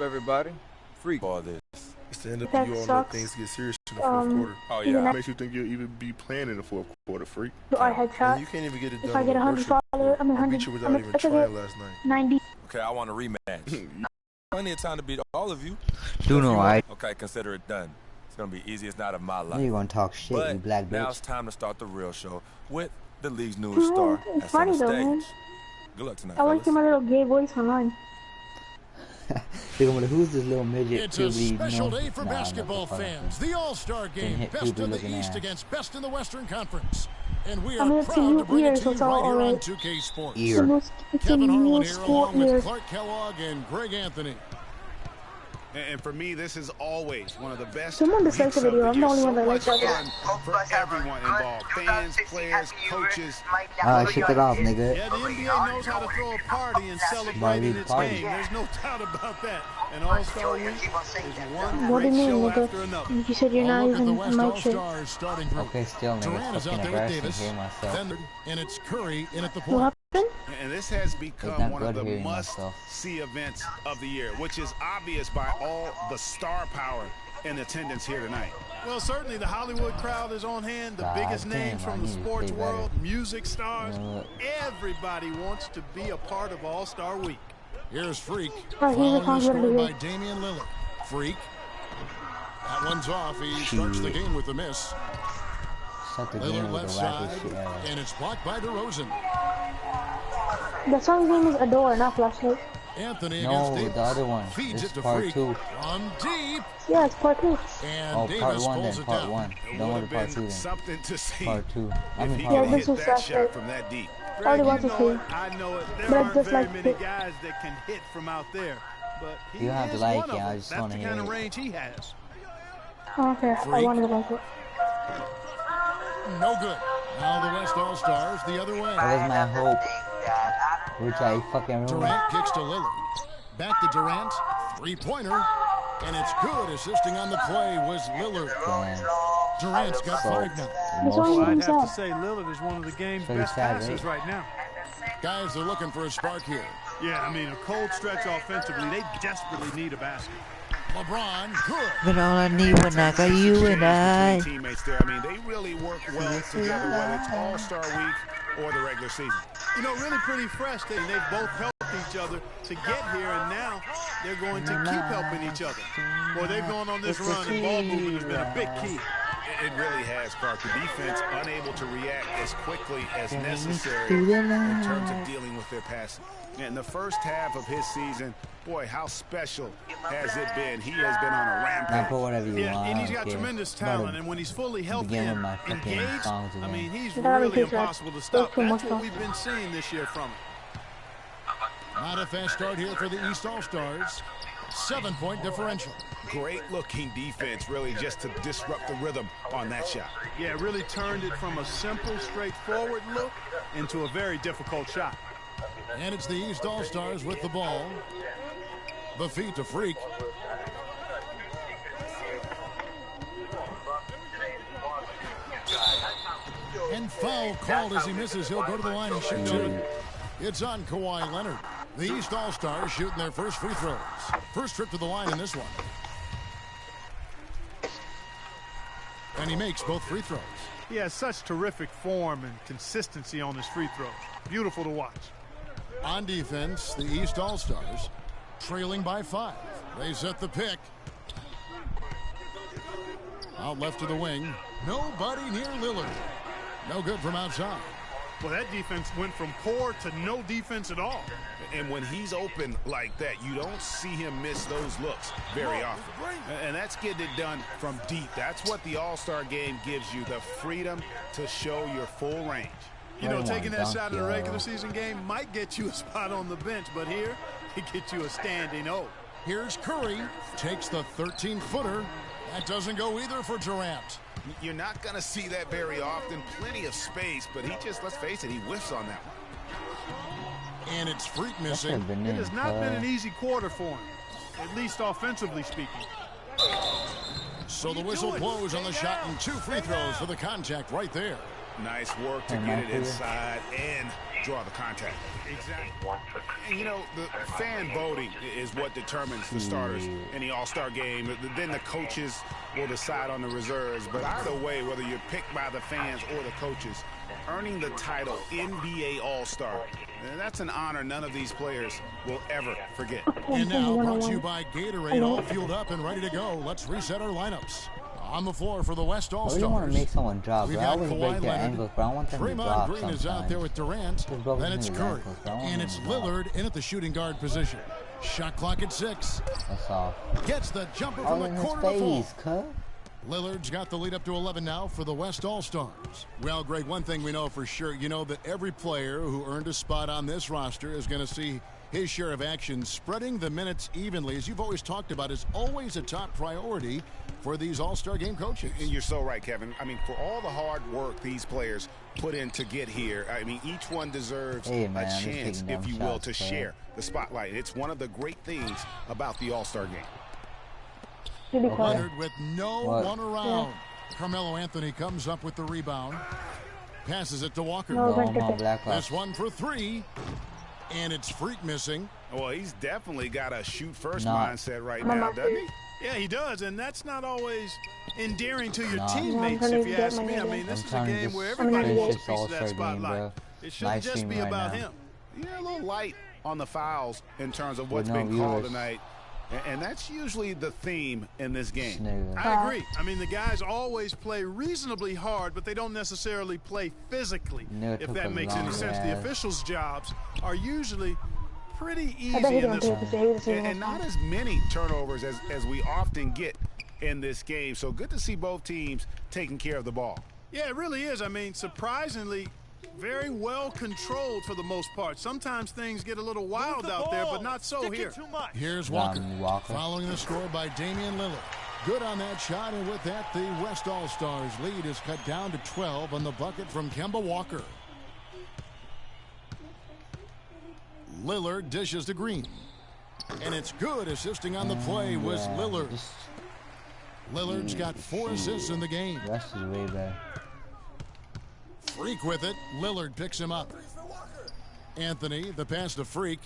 everybody? Freak all this. It's the end of That the year, all sucks. things get serious in the fourth quarter. Oh, Even yeah. What makes you think you'll even be playing in the fourth quarter, freak? Do I And headshot? you can't even get it done. If I get 100 followers, I mean I 100. beat you I without mean, even if I trying get last night. 90. Okay, I want a rematch. Plenty of time to beat all of you. Do no, I. Okay, consider it done. It's gonna be easiest night of my life. You gonna talk shit, But you black now bitch. it's time to start the real show with the league's newest star It's at funny center though, man. stage. Good luck tonight, I like fellas. my little gay voice online. Who's this little midget? It's a special day for basketball fans. The All-Star Game, hit best in puberty the looking East ass. against best in the Western Conference. And we I mean, are it's a proud new to bring year, it to so you it's all right here on alright. 2K Sports. Ear. It's a Kevin new Harlan here sport along year. with Clark Kellogg and Greg Anthony. And for me, this is always one of the best Someone disliked the weeks of video. I'm the year. only one that So liked much that. fun for everyone involved. Fans, players, coaches. Shut it off, nigga. Yeah, the NBA knows how to throw a party and celebrate in its game. There's no doubt about that. And All-Star Week is one What do great you mean, show nigga? after another. You said you're A not look at the even West my shit. All-Stars starting group. Okay, still, Durant nigga. is out Fucking there with embarrassing Davis. to hear myself. Then, and it's Curry in at the What point. happened? And this has It's become not one of good the hearing myself. must-see events of the year, which is obvious by all the star power in attendance here tonight. Well, certainly the Hollywood crowd is on hand. The God biggest damn, names I from the need to sports play better. world, music stars. Yeah. Everybody wants to be a part of All-Star Week. Here's Freak. Oh, he's a Following the conjurer score by here. Damian Lillard. Freak. That one's off. He starts the game with the miss. Shut the Lillard game with left the rapid side. shit ever. And it's blocked by DeRozan. The song's name is Adore, not Flashlight. Anthony No, against Davis. the other one. Feeds This it to is part Freak. 2. From deep. Yeah, it's part 2. And Oh, Davis part 1 pulls then, it part down. 1. It Don't would want have to part 2 been then. something to see Part 2. I if mean he part Yeah, could 1. this hit was that fast, shot right? from that deep. All Greg, he you wants is know to. it. I know it. There But I aren't just very like many it. guys that can hit from out there. But he You have to is like one of it, I them. just That's wanna the hear kind of it. range he has. Oh, okay, I Freak. wanted to like it. No good. Now the West All-Stars the other way. That was my hope. Which I fucking ruined. Durant kicks to Lillard. Back to Durant. Three-pointer. And it's good. Assisting on the play was Lillard. Damn. Durant's got 5 now. This Well, one I'd is have to sad. say Lillard is one of the game's Pretty best sad, passers right? right now. Guys, they're looking for a spark here. Yeah, I mean, a cold stretch offensively, they desperately need a basket. LeBron, good. But all I need when I got you and I. Teammates there. I mean, they really work well together, whether it's All-Star Week or the regular season. You know, really pretty fresh. They've both helped each other to get here, and now they're going to keep helping each other. Well, they've gone on this run, and ball movement has been a big key. It really has, Clark. The defense unable to react as quickly as necessary in terms of dealing with their passing. In the first half of his season, boy, how special has it been? He has been on a Now rampage. put whatever you Yeah, want. and I he's don't got care. tremendous Better talent, and when he's fully healthy begin with and my fucking engaged, songs I again. mean, he's That really takes, like, impossible to stop. 2 more That's what songs. we've been seeing this year from him. Not a fast start here for the East All-Stars. 7-point differential. Great looking defense, really, just to disrupt the rhythm on that shot. Yeah, really turned it from a simple, straightforward look into a very difficult shot. And it's the East All-Stars with the ball. The feed to Freak. And foul called as he misses. He'll go to the line and shoot two. It's on Kawhi Leonard. The East All-Stars shooting their first free throws. First trip to the line in this one. And he makes both free throws. He has such terrific form and consistency on his free throws. Beautiful to watch. On defense, the East All-Stars trailing by 5. They set the pick. Out left to the wing. Nobody near Lillard. No good from outside. Well, that defense went from poor to no defense at all. And when he's open like that, you don't see him miss those looks very often. And that's getting it done from deep. That's what the All-Star game gives you, the freedom to show your full range. You know, Come taking on, that shot in a dunk, regular yo. season game might get you a spot on the bench, but here, it gets you a standing O. Here's Curry. Takes the 13-footer. That doesn't go either for Durant. You're not going to see that very often. Plenty of space, but he just, let's face it, he whiffs on that one. And it's Freak That missing. should've been It in, has not been an easy quarter for him, at least offensively speaking. So the whistle blows on the shot and 2 free throws for the contact right there. Nice work to Hey, get Mike, it inside and draw the contact. Exactly. And, you know, the fan voting is what determines the starters in the All-Star game. Then the coaches will decide on the reserves. But either way, whether you're picked by the fans or the coaches, earning the title NBA All-Star, that's an honor none of these players will ever forget. And now, brought to you by Gatorade, all fueled up and ready to go. Let's reset our lineups. On the floor for the West All-Stars. I really want to make someone drop, We've bro. I got always Kawhi break their Leonard. ankles, but I want them to Draymond drop Green sometimes. is out there with Durant. Just broke Then his it's ankles, Curry. but I want And him it's to drop. Lillard in at the shooting guard position. Shot clock at 6. That's all. Gets the jumper All from in the his corner to fall. face, cut. Lillard's got the lead up to 11 now for the West All-Stars. Well, Greg, one thing we know for sure, you know that every player who earned a spot on this roster is going to see his share of action. Spreading the minutes evenly, as you've always talked about, is always a top priority for these All-Star game coaches. And you're so right, Kevin. I mean, for all the hard work these players put in to get here, I mean, each one deserves Hey, man, a I'm just chance, taking if you dumb will, shots, to man. share the spotlight. It's one of the great things about the All-Star game. Should be quiet. Leonard with no What? one around. Carmelo Anthony comes up with the rebound. Passes it to Walker. No, Go on, Blackhawks. This one for 3. And it's Freak missing. Well, he's definitely got a shoot-first Nah. mindset right now, doesn't he? Yeah, he does, and that's not always endearing to your Nah. teammates, I'm if you trying to ask get me. I my mean, this I'm is a trying to game just where I'm everybody gonna wants a get piece of that All-Star game, spotlight. bro. It shouldn't Live just stream be right about now. him. Yeah, a little light on the fouls in terms of what's With no been called viewers. tonight. And that's usually the theme in this game. Nigga. I agree. I mean, the guys always play reasonably hard, but they don't necessarily play physically, No, it if took that a makes any long sense. The ass. officials' jobs are usually pretty I bet he easy in don't this take one. this. He was And not as many turnovers as we often get in this game. So good to see both teams taking care of the ball. Yeah, it really is. I mean, surprisingly, very well controlled for the most part. Sometimes things get a little wild out there, but not so here. Here's Walker. Walker. Following the score by Damian Lillard. Good on that shot, and with that, the West All-Stars lead is cut down to 12 on the bucket from Kemba Walker. Lillard dishes to Green. And it's good. Assisting on the play was Yeah, Lillard. just- Lillard's got 4 assists in the game. the rest is way better. Freak with it. Lillard picks him up. Anthony, the pass to Freak.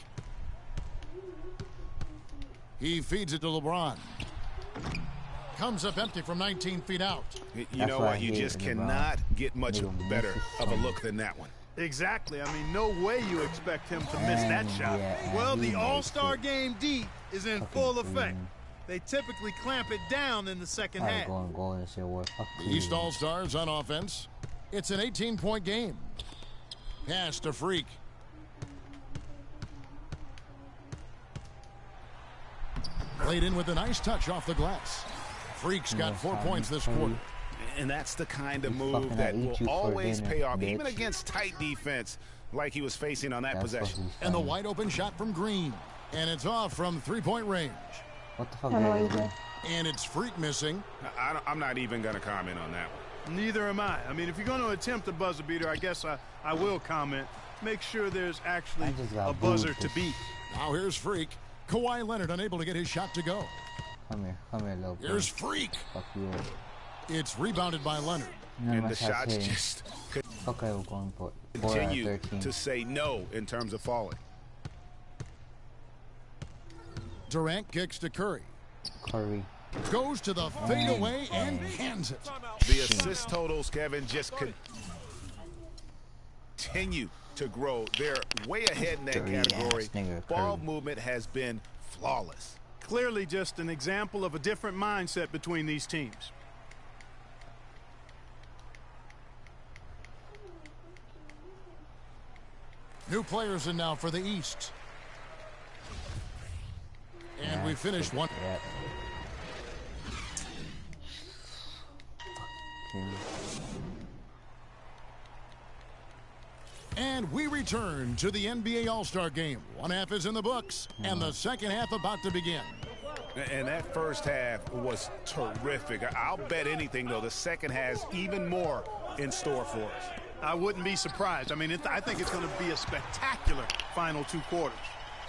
He feeds it to LeBron. Comes up empty from 19 feet out. You That's know why I what? You hate just LeBron. cannot get much Nigga better misses of a some. look than that one. Exactly. I mean, no way you expect him to miss that And, shot. yeah, Well, and he the makes All-Star it. game D is in Fucking full effect. Green. They typically clamp it down in the second Alright, half. going goal and shit. What? Fuck The you. East All-Stars on offense. It's an 18-point game. Pass to Freak. Played in with a nice touch off the glass. Freak's got Yeah, 4 son, points this hey. quarter. And that's the kind of You move fucking that eat will you for always dinner, pay off, even bitch. against tight defense like he was facing on that That's possession. fucking And the funny. wide open shot from Green. And it's off from 3-point range. What the fuck I don't know are what you he doing? did. And it's Freak missing. I'm not even going to comment on that one. Neither am I. I mean, if you're going to attempt a buzzer beater, I guess I will comment. Make sure there's actually I just got a buzzer booed to this- beat. Now here's Freak. Kawhi Leonard unable to get his shot to go. Come here, little boy. Here's Freak. Fuck you. It's rebounded by Leonard. None of And my the shots hitting. just Fuck, I was going for 4 out of continue 13. to say no in terms of falling. Durant kicks to Curry. Curry. Goes to the fadeaway and cans it. The assist totals, Kevin, just continue to grow. They're way ahead in that Dirty ass category. nigga, Ball Curry. movement has been flawless. Clearly just an example of a different mindset between these teams. New players in now for the East. And we finished one. Yeah. Okay. And we return to the NBA All-Star Game. One half is in the books, and the second half about to begin. And that first half was terrific. I'll bet anything, though, the second has even more in store for us. I wouldn't be surprised. I mean, I think it's going to be a spectacular final 2 quarters.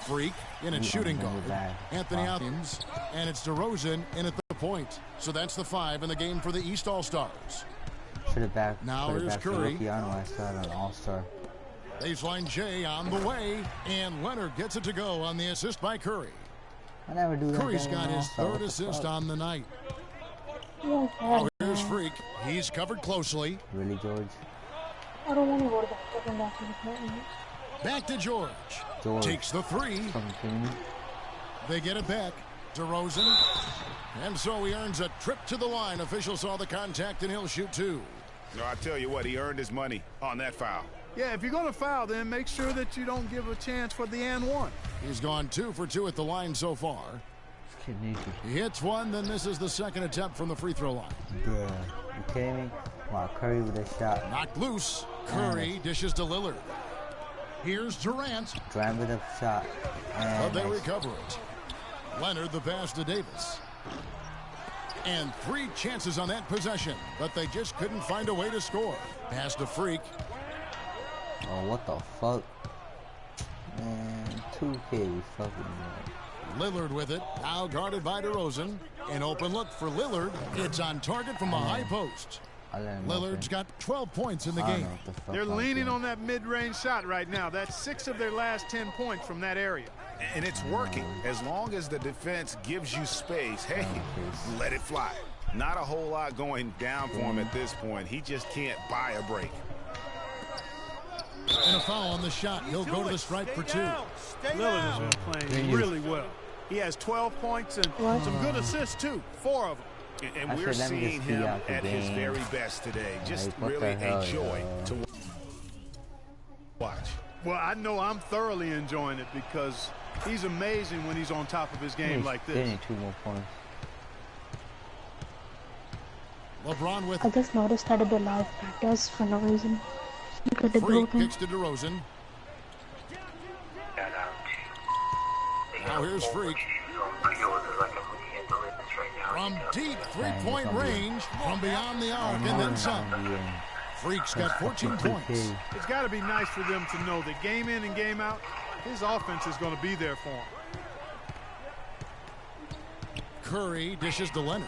Freak in at shooting really guard. bad. Anthony Wow. Adams, and it's DeRozan in at the point. So that's the 5 in the game for the East All-Stars. Should have back. Now put it here's back to Curry. rookie. I don't know why I started on All-Star. Baseline J on the way, and Leonard gets it to go on the assist by Curry. I never do that. Curry's got his third assist on the night. Oh, here's Freak. He's covered closely. Really, George? I don't want to go to the fucking bathroom. Back to George. Takes the three. They get it back. DeRozan. And so he earns a trip to the line. Officials saw the contact, and he'll shoot two. No, I tell you what, he earned his money on that foul. Yeah, if you're going to foul, then make sure that you don't give a chance for the and one. He's gone 2 for 2 at the line so far. He hits one, then misses the second attempt from the free throw line. Bruh, you kidding me? Wow, Curry with a shot. Knocked loose. Curry dishes to Lillard. Here's Durant. Durant with a shot. But they recover it. Leonard the pass to Davis. And 3 chances on that possession, but they just couldn't find a way to score. Pass to Freak. Oh, what the fuck? Man, 2K fucking. Lillard with it. Now guarded by DeRozan. An open look for Lillard. It's on target from the high post. Lillard's got 12 points in the game. They're leaning on that mid-range shot right now. That's 6 of their last 10 points from that area. And it's working. As long as the defense gives you space, hey, let it fly. Not a whole lot going down for him at this point. He just can't buy a break. And a foul on the shot. He'll go to the stripe for 2. Lillard has been playing really well. He has 12 points and some good assists, too. 4 of them. And we're seeing him at his very best today. Just really a joy to watch. Well, I know I'm thoroughly enjoying it because he's amazing when he's on top of his game like this. 2 more points. LeBron with. I just noticed that the live practice for no reason. Look at the Freak kicks to DeRozan. Now here's Freak. From deep three-point range, from beyond the arc, and then some. Freak's got 14 points. It's got to be nice for them to know that game in and game out, his offense is going to be there for him. Curry dishes to Leonard.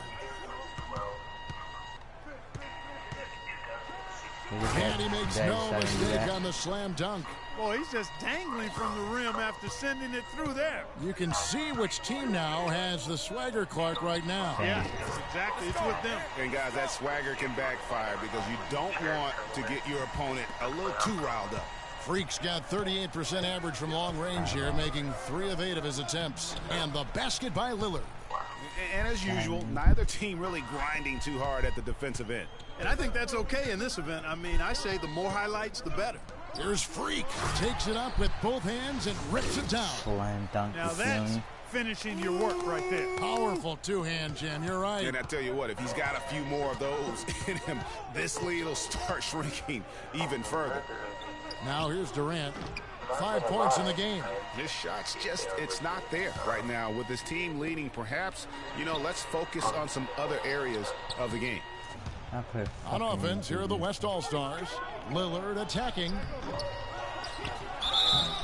And he makes no mistake on the slam dunk. Boy, he's just dangling from the rim after sending it through there. You can see which team now has the swagger Clark right now. Yeah, exactly. It's with them. And, guys, that swagger can backfire because you don't want to get your opponent a little too riled up. Freak's got 38% average from long range here, making 3 of 8 of his attempts. And the basket by Lillard. And as usual, neither team really grinding too hard at the defensive end. And I think that's okay in this event. I mean, I say the more highlights, the better. Here's Freak. Takes it up with both hands and rips it down. Slam dunk. Now that's finishing your work right there. Powerful two-hand jam. You're right. And I tell you what, if he's got a few more of those in him, this lead will start shrinking even further. Now here's Durant. 5 points in the game. His shot's just, it's not there right now. With his team leading, perhaps, let's focus on some other areas of the game. On offense, here are the West All-Stars. Lillard attacking.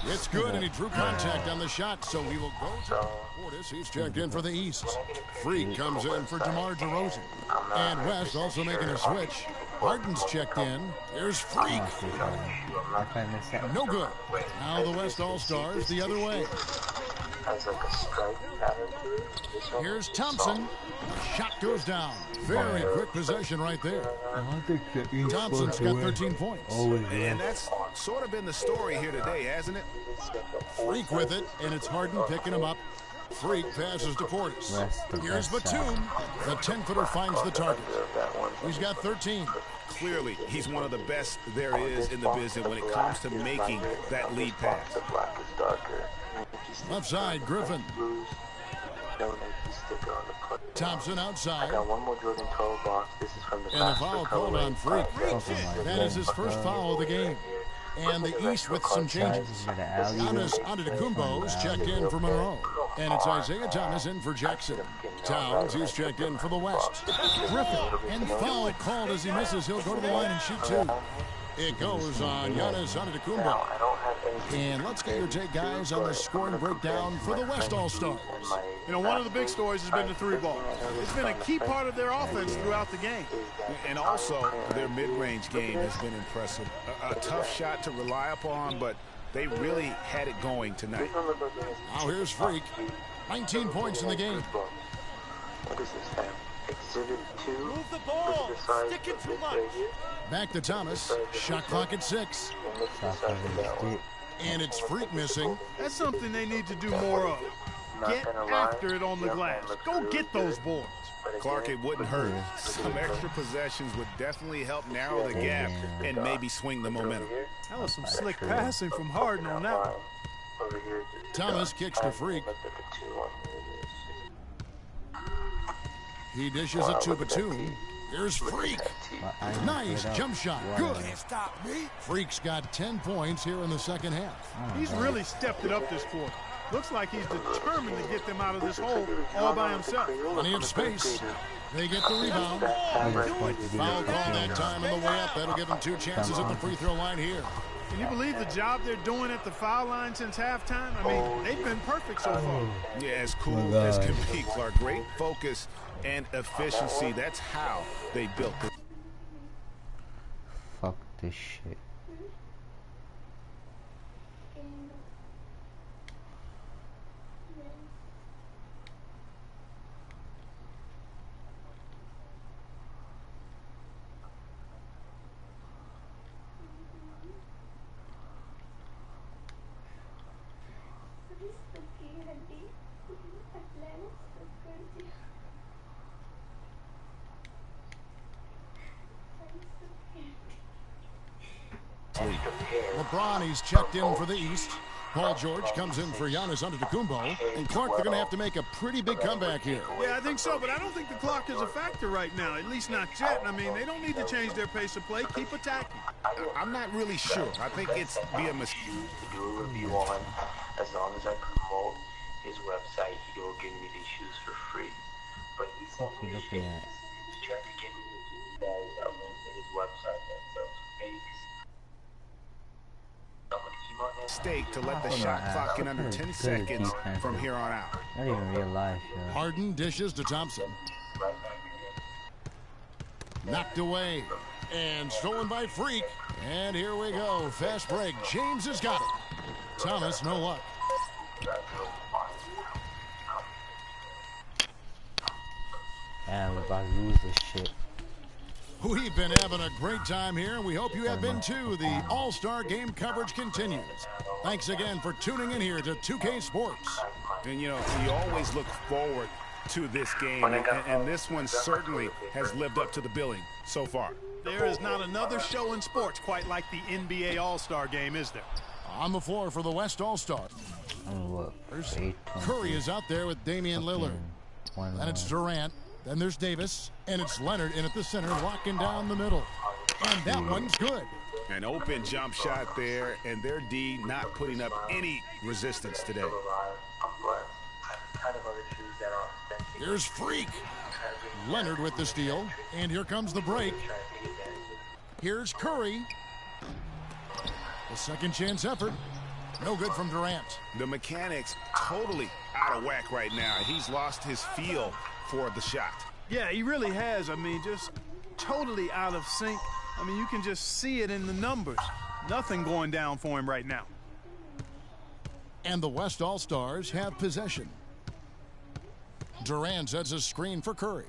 It's good, and he drew contact on the shot, so he will go to Portis. He's checked in for the East. Freak comes in for DeMar DeRozan. And West also making a switch. Harden's checked in. Here's Freak. No good. Now the West All-Stars the other way. Here's Thompson. Shot goes down. Very quick possession right there. Thompson's got 13 points. And that's sort of been the story here today, hasn't it? Freak with it, and it's Harden picking him up. Freak passes to Portis. Here's Batum. The 10-footer finds the target. He's got 13. Clearly, he's one of the best there is in the business when it comes to making that lead pass. Left side, Griffin. Thompson outside. And the foul called on Freak. That is his first foul of the game. And the East with some changes. Giannis Antetokounmpo is checked in for Monroe. And it's Isaiah Thomas in for Jackson. Towns, he's checked in for the West. Griffin, and foul called as he misses. He'll go to the line and shoot 2. It goes on Giannis Antetokounmpo. And let's get your take, guys, on the scoring breakdown for the West All-Stars. You know, one of the big stories has been the three ball. It's been a key part of their offense throughout the game. And also, their mid-range game has been impressive. A tough shot to rely upon, but they really had it going tonight. Now here's Freak. 19 points in the game. What is this, fam? Exhibit 2? Move the ball. Stick it too much. Back to Thomas. Shot clock at 6. And it's Freak missing. That's something they need to do more of. Get after it on the glass. Go get those boards. Clark, it wouldn't hurt. Some extra possessions would definitely help narrow the gap and maybe swing the momentum. That was some slick passing from Harden on that one. Thomas kicks to Freak. He dishes it to Batum. Here's Freak. Nice jump shot. Good. Freak's got 10 points here in the second half. He's really stepped it up this quarter. Looks like he's determined to get them out of this hole all by himself. Plenty of space. They get the rebound. Foul call that time on the way up. That'll give them 2 chances at the free throw line here. Can you believe the job they're doing at the foul line since halftime? I mean, they've been perfect so far. Yeah, as cool as can be, Clark. Great focus and efficiency. That's how they built it. Fuck this shit. LeBron, he's checked in for the East. Paul George comes in for Giannis Antetokounmpo. And Clark, they're going to have to make a pretty big comeback here. Yeah, I think so, but I don't think the clock is a factor right now, at least not yet. I mean, they don't need to change their pace of play. Keep attacking. I'm not really sure. I think it's be a mistake. To do a review on, as long as I promote his website, he will give me these shoes for free. But he's What you looking at? trying to get me to give you guys a link to his website that sells fakes. Mistake to let the shot clock in under 10 seconds from here on out. Not even real life, yo. Harden dishes to Thompson. Knocked away. And stolen by Freak. And here we go. Fast break. James has got it. Thomas, no luck. Damn, we're about to lose this shit. We've been having a great time here, and we hope you have been too. The All-Star Game coverage continues. Thanks again for tuning in here to 2K Sports. And, you know, you always look forward to this game, and this one certainly has lived up to the billing so far. There is not another show in sports quite like the NBA All-Star Game, is there? On the floor for the West All-Star. Curry is out there with Damian Lillard. And it's Durant. Then there's Davis. And it's Leonard in at the center, locking down the middle. And that one's good. An open jump shot there, and their D not putting up any resistance today. Here's Freak. Leonard with the steal. And here comes the break. Here's Curry. The second chance effort. No good from Durant. The mechanics totally out of whack right now. He's lost his feel for the shot. Yeah, he really has. I mean, just totally out of sync. I mean, you can just see it in the numbers. Nothing going down for him right now. And the West All-Stars have possession. Durant sets a screen for Curry.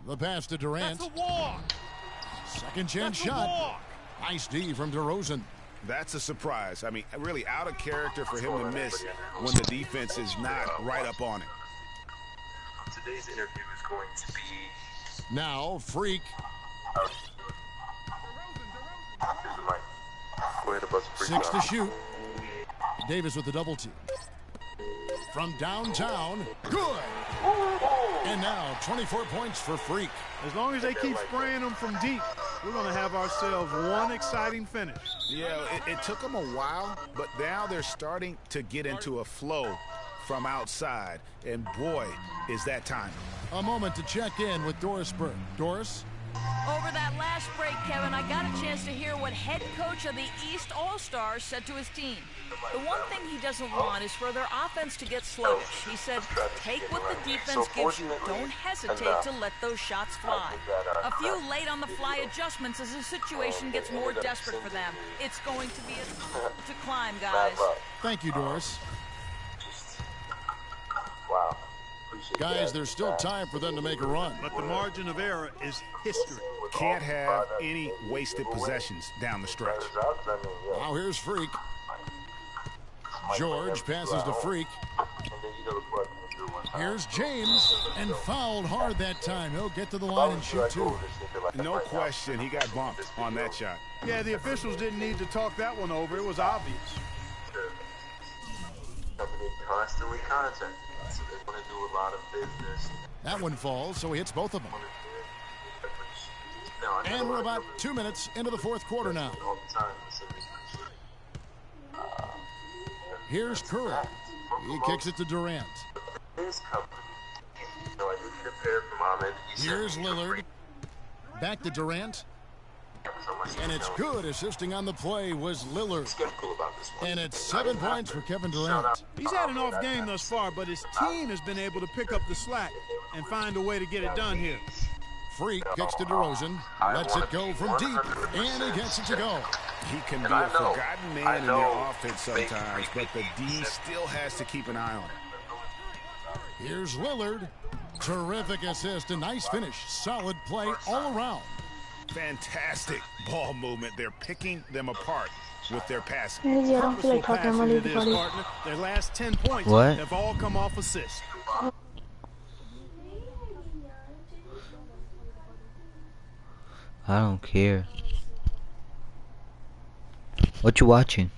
The pass to Durant. That's a walk. Second chance shot. Nice D from DeRozan. That's a surprise. I mean, really out of character for him to miss when the defense is not right up on it. Today's interview is going to be... Now, Freak. Go ahead, buzz Freak. 6 to shoot. Davis with the double team. From downtown. Good. And now 24 points for Freak. As long as they keep spraying them from deep, we're going to have ourselves one exciting finish. Yeah, it took them a while, but now they're starting to get into a flow from outside. And boy, is that time. A moment to check in with Doris Burke. Doris? Over that last break, Kevin, I got a chance to hear what head coach of the East All-Stars said to his team. The one thing he doesn't want is for their offense to get sluggish. He said, take what the defense gives you. Don't hesitate to let those shots fly. A few late-on-the-fly adjustments as the situation gets more desperate for them. It's going to be to climb, guys. Thank you, Doris. Wow. Guys, there's still time for them to make a run. But the margin of error is history. Can't have any wasted possessions down the stretch. Now here's Freak. George passes to Freak. Here's James, and fouled hard that time. He'll get to the line and shoot two. No question, he got bumped on that shot. Yeah, the officials didn't need to talk that one over. It was obvious. Constantly contacting. So they want to do a lot of business. That one falls, so he hits both of them. And we're about 2 minutes into the fourth quarter now. Here's Curry. He kicks it to Durant. Here's Lillard. Back to Durant. And it's good. Assisting on the play was Lillard. And it's 7 points for Kevin Durant. He's had an off game thus far, but his team has been able to pick up the slack and find a way to get it done here. Freak kicks to DeRozan. Lets it go from deep. And he gets it to go. He can be a forgotten man in their offense sometimes, but the D still has to keep an eye on him. Here's Lillard. Terrific assist. A nice finish. Solid play all around. Fantastic ball movement. They're picking them apart with their passing. Crazy, I don't feel like talking. I'm gonna leave the party. Their last 10 points What? have all come off assists. I don't care. What you watching?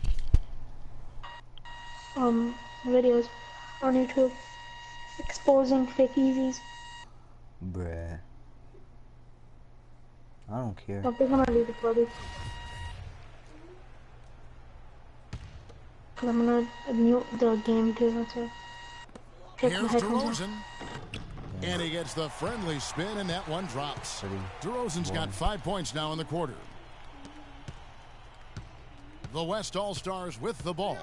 Videos on YouTube exposing fake Yeezys. Bruh. I don't care. I think I'm gonna leave the party. Cause I'm gonna mute the game too. That's it. Here's DeRozan. And he gets the friendly spin, and that one drops. DeRozan's got 5 points now in the quarter. The West All-Stars with the ball.